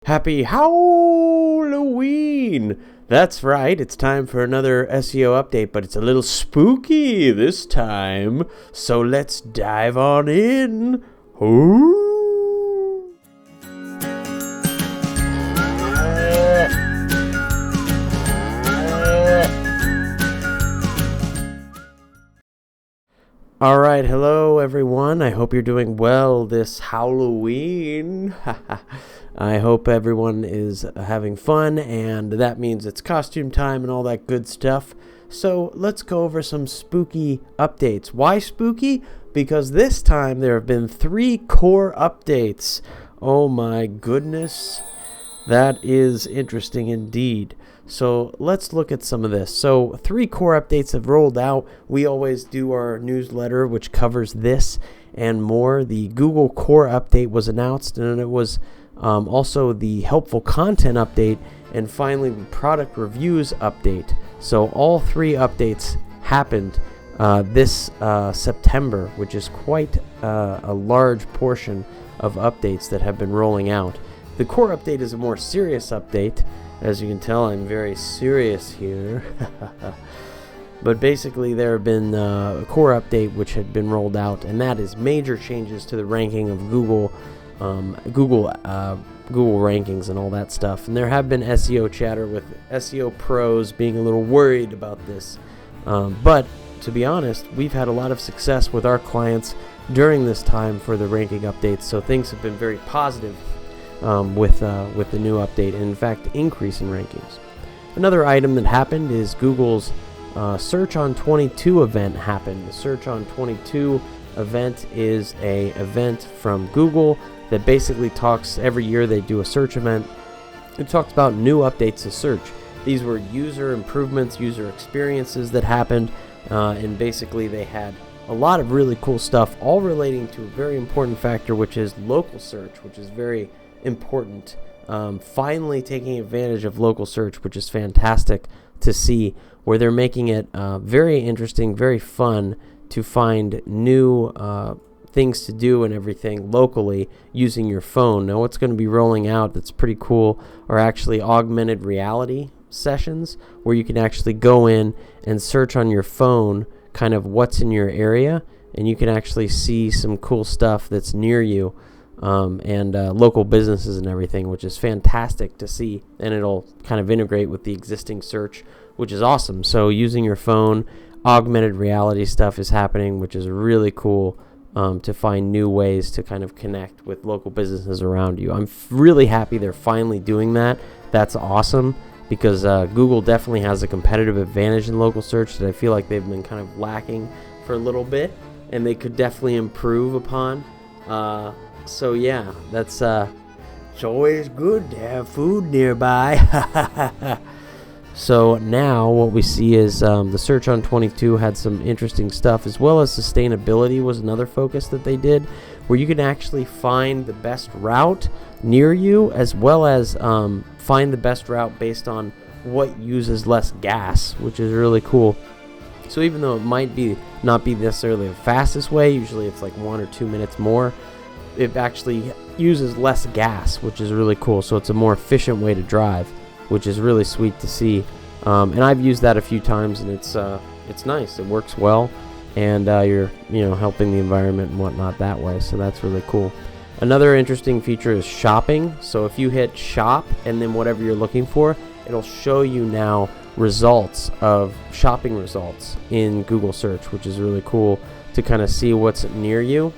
Happy Halloween! That's right, it's time for another SEO update, but it's a little spooky this time. So let's dive on in. Ooh. Alright, hello everyone. I hope you're doing well this Halloween. I hope everyone is having fun, and that means it's costume time and all that good stuff. So let's go over some spooky updates. Why spooky? Because this time there have been 3 core updates. Oh my goodness. That is interesting indeed. So let's look at some of this. So 3 core updates have rolled out. We always do our newsletter, which covers this and more. The Google core update was announced, and it was also the helpful content update, and finally the product reviews update. So all 3 updates happened this September, which is quite a large portion of updates that have been rolling out. The core update is a more serious update. As you can tell, I'm very serious here. But basically, there have been a core update which had been rolled out, and that is major changes to the ranking of Google rankings and all that stuff. And there have been SEO chatter with SEO pros being a little worried about this. But to be honest, we've had a lot of success with our clients during this time for the ranking updates, so things have been very positive. With the new update, and in fact increase in rankings. Another item that happened is Google's Search on 22 event happened. The Search on 22 event is a event from Google that basically talks, every year they do a search event. It talks about new updates to search. These were user improvements, user experiences that happened, and basically they had a lot of really cool stuff, all relating to a very important factor, which is local search, which is very important. Finally taking advantage of local search, which is fantastic to see, where they're making it very interesting, very fun to find new things to do and everything locally using your phone. Now what's going to be rolling out that's pretty cool are actually augmented reality sessions, where you can actually go in and search on your phone kind of what's in your area, and you can actually see some cool stuff that's near you. And local businesses and everything, which is fantastic to see, and it'll kind of integrate with the existing search, which is awesome. So using your phone, augmented reality stuff is happening, which is really cool to find new ways to kind of connect with local businesses around you. I'm really happy they're finally doing that. That's awesome, because Google definitely has a competitive advantage in local search that I feel like they've been kind of lacking for a little bit, and they could definitely improve upon. So yeah, that's it's always good to have food nearby. So now what we see is the Search on 22 had some interesting stuff, as well as sustainability was another focus that they did, where you can actually find the best route near you, as well as find the best route based on what uses less gas, which is really cool. So even though it might not be necessarily the fastest way, usually it's like 1 or 2 minutes more, it actually uses less gas, which is really cool. So it's a more efficient way to drive, which is really sweet to see. And I've used that a few times, and it's nice. It works well, and you're helping the environment and whatnot that way. So that's really cool. Another interesting feature is shopping. So if you hit shop and then whatever you're looking for, it'll show you now results of shopping results in Google search, which is really cool to kind of see what's near you.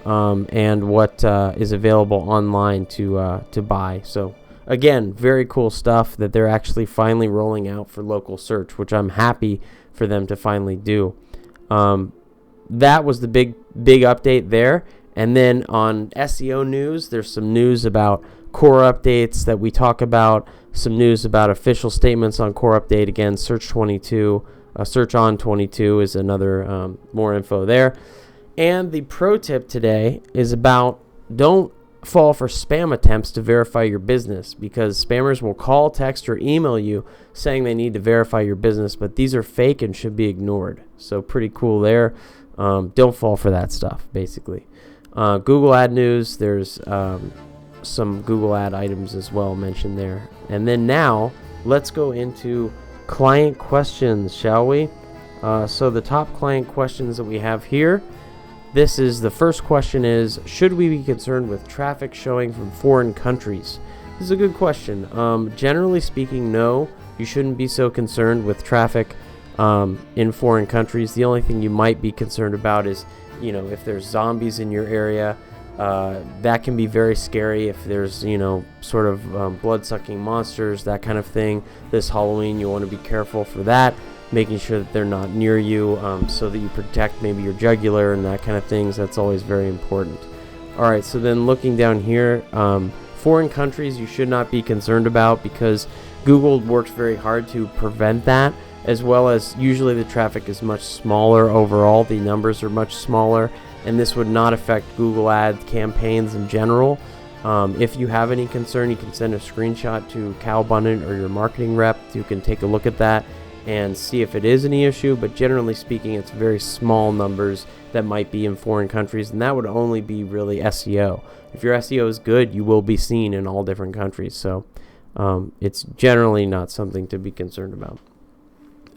And what is available online to buy. So again, very cool stuff that they're actually finally rolling out for local search, which I'm happy for them to finally do. That was the big update there. And then on SEO news, there's some news about core updates that we talk about, some news about official statements on core update. Again, Search on 22 is another more info there. And the pro tip today is about don't fall for spam attempts to verify your business, because spammers will call, text, or email you saying they need to verify your business, but these are fake and should be ignored. So pretty cool there. Don't fall for that stuff, basically. Google Ad News, there's some Google ad items as well mentioned there. And then now let's go into client questions, shall we? So the top client questions that we have here, the first question is, should we be concerned with traffic showing from foreign countries? This is a good question. Generally speaking, no, you shouldn't be so concerned with traffic in foreign countries. The only thing you might be concerned about is, if there's zombies in your area, that can be very scary. If there's, sort of blood-sucking monsters, that kind of thing. This Halloween, you want to be careful for that, making sure that they're not near you, so that you protect maybe your jugular and that kind of things. That's always very important. All right, so then looking down here, foreign countries you should not be concerned about, because Google works very hard to prevent that, as well as usually the traffic is much smaller overall. The numbers are much smaller, and this would not affect Google ad campaigns in general. If you have any concern, you can send a screenshot to Cal Abundant or your marketing rep who can take a look at that and see if it is any issue. But generally speaking, it's very small numbers that might be in foreign countries, and that would only be really SEO. If your SEO is good, you will be seen in all different countries, so it's generally not something to be concerned about.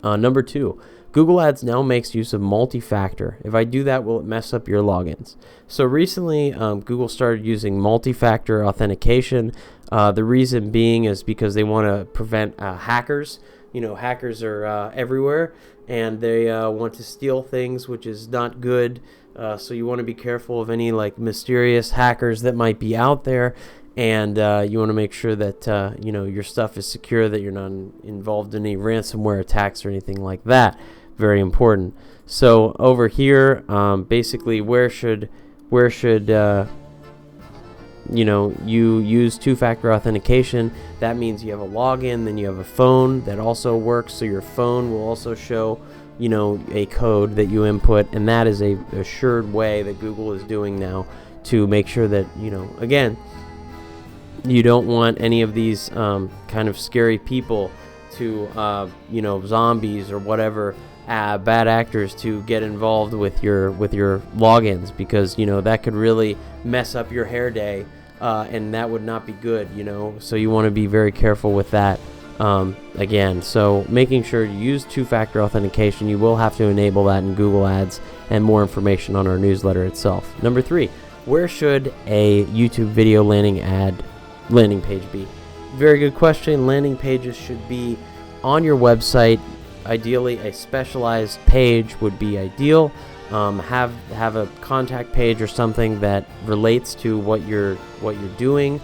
Number 2, Google Ads now makes use of multi-factor. If I do that, will it mess up your logins? So recently, Google started using multi-factor authentication. The reason being is because they want to prevent hackers. Hackers are everywhere, and they want to steal things, which is not good. So you want to be careful of any mysterious hackers that might be out there, and you want to make sure that your stuff is secure, that you're not involved in any ransomware attacks or anything like that. Very important. So over here, basically, where should you use two-factor authentication? That means you have a login, then you have a phone that also works, so your phone will also show a code that you input, and that is a assured way that Google is doing now to make sure that again, you don't want any of these kind of scary people to zombies or whatever bad actors to get involved with your logins, because that could really mess up your hair day, and that would not be good. So you want to be very careful with that. Again, so making sure you use two-factor authentication, you will have to enable that in Google Ads, and more information on our newsletter itself. Number 3, where should a YouTube video landing page be? Very good question. Landing pages should be on your website. Ideally, a specialized page would be ideal. Have a contact page or something that relates to what you're doing,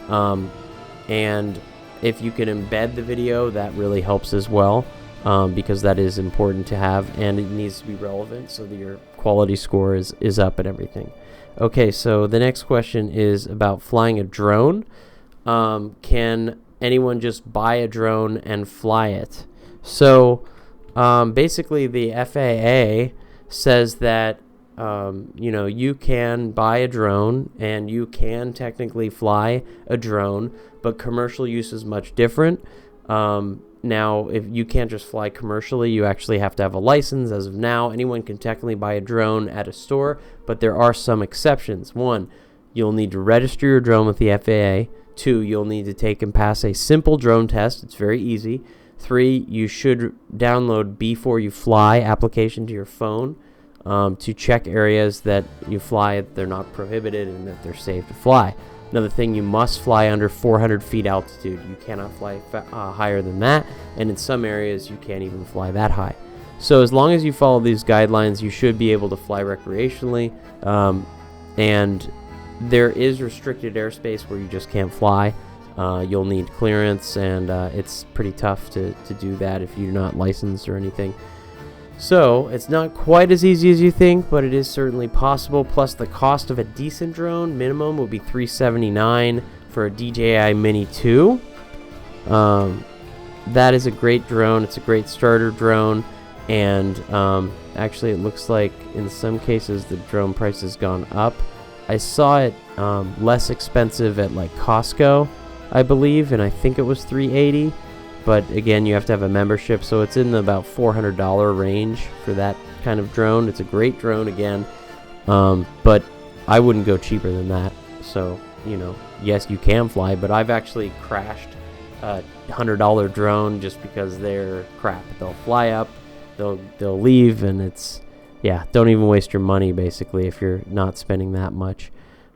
and if you can embed the video, that really helps as well, because that is important to have, and it needs to be relevant so that your quality score is up and everything. Okay, so the next question is about flying a drone. Can anyone just buy a drone and fly it? So basically the FAA says that you can buy a drone and you can technically fly a drone, but commercial use is much different. Now, if you can't just fly commercially, you actually have to have a license. As of now, anyone can technically buy a drone at a store, but there are some exceptions. 1, you'll need to register your drone with the FAA. 2, you'll need to take and pass a simple drone test. It's very easy. 3, you should download Before You Fly application to your phone to check areas that you fly, that they're not prohibited and that they're safe to fly. Another thing, you must fly under 400 feet altitude. You cannot fly higher than that, and in some areas you can't even fly that high. So as long as you follow these guidelines, you should be able to fly recreationally, and there is restricted airspace where you just can't fly. You'll need clearance, and it's pretty tough to do that if you're not licensed or anything. So it's not quite as easy as you think, but it is certainly possible. Plus, the cost of a decent drone minimum will be $379 for a DJI Mini 2. That is a great drone. It's a great starter drone, and actually it looks like in some cases the drone price has gone up. I saw it less expensive at Costco, I believe, and I think it was $380. But again, you have to have a membership, so it's in the about $400 range for that kind of drone. It's a great drone again, but I wouldn't go cheaper than that. So yes, you can fly, but I've actually crashed a $100 drone just because they're crap. They'll fly up, they'll leave, and it's, yeah, don't even waste your money, basically, if you're not spending that much.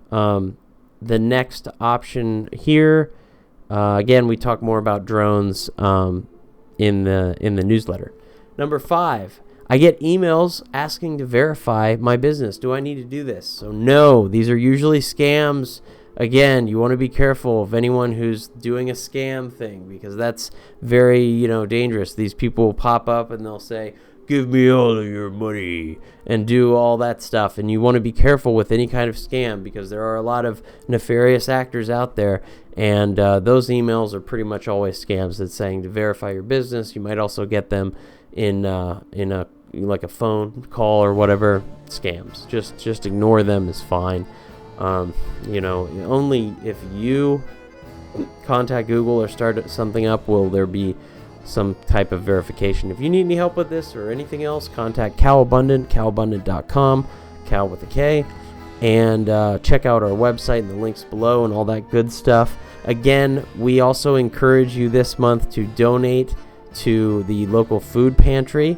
The next option here, again, we talk more about drones in the newsletter. Number 5, I get emails asking to verify my business. Do I need to do this? So no, these are usually scams. Again, you want to be careful of anyone who's doing a scam thing, because that's very, dangerous. These people will pop up and they'll say, give me all of your money, and do all that stuff. And you want to be careful with any kind of scam, because there are a lot of nefarious actors out there, and those emails are pretty much always scams that's saying to verify your business. You might also get them in a like a phone call or whatever. Scams. Just ignore them is fine. Only if you contact Google or start something up will there be some type of verification. If you need any help with this or anything else, contact calabundant.com, Cal with a K, and check out our website and the links below and all that good stuff. Again, we also encourage you this month to donate to the local food pantry.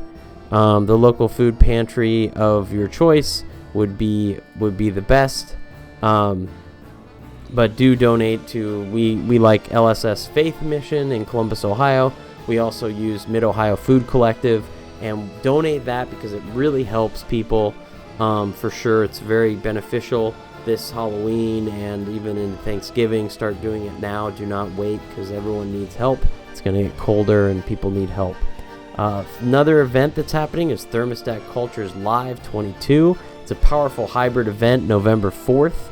The local food pantry of your choice would be the best. But do donate to, we like LSS Faith Mission in Columbus, Ohio. We also use Mid-Ohio Food Collective, and donate that because it really helps people. For sure, it's very beneficial this Halloween and even in Thanksgiving. Start doing it now. Do not wait, because everyone needs help. It's going to get colder and people need help. Another event that's happening is Thermostat Cultures Live 22. It's a powerful hybrid event, November 4th.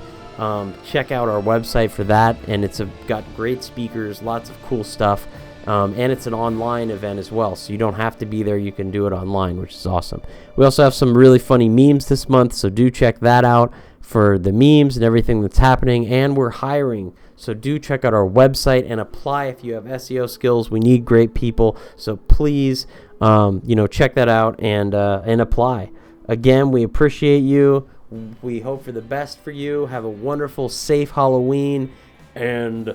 Check out our website for that, and it's got great speakers, lots of cool stuff, and it's an online event as well, so you don't have to be there. You can do it online, which is awesome. We also have some really funny memes this month, so do check that out for the memes and everything that's happening. And we're hiring, so do check out our website and apply if you have SEO skills. We need great people, so please check that out and apply. Again, we appreciate you. We hope for the best for you. Have a wonderful, safe Halloween, and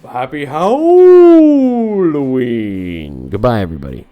happy Halloween. Goodbye, everybody.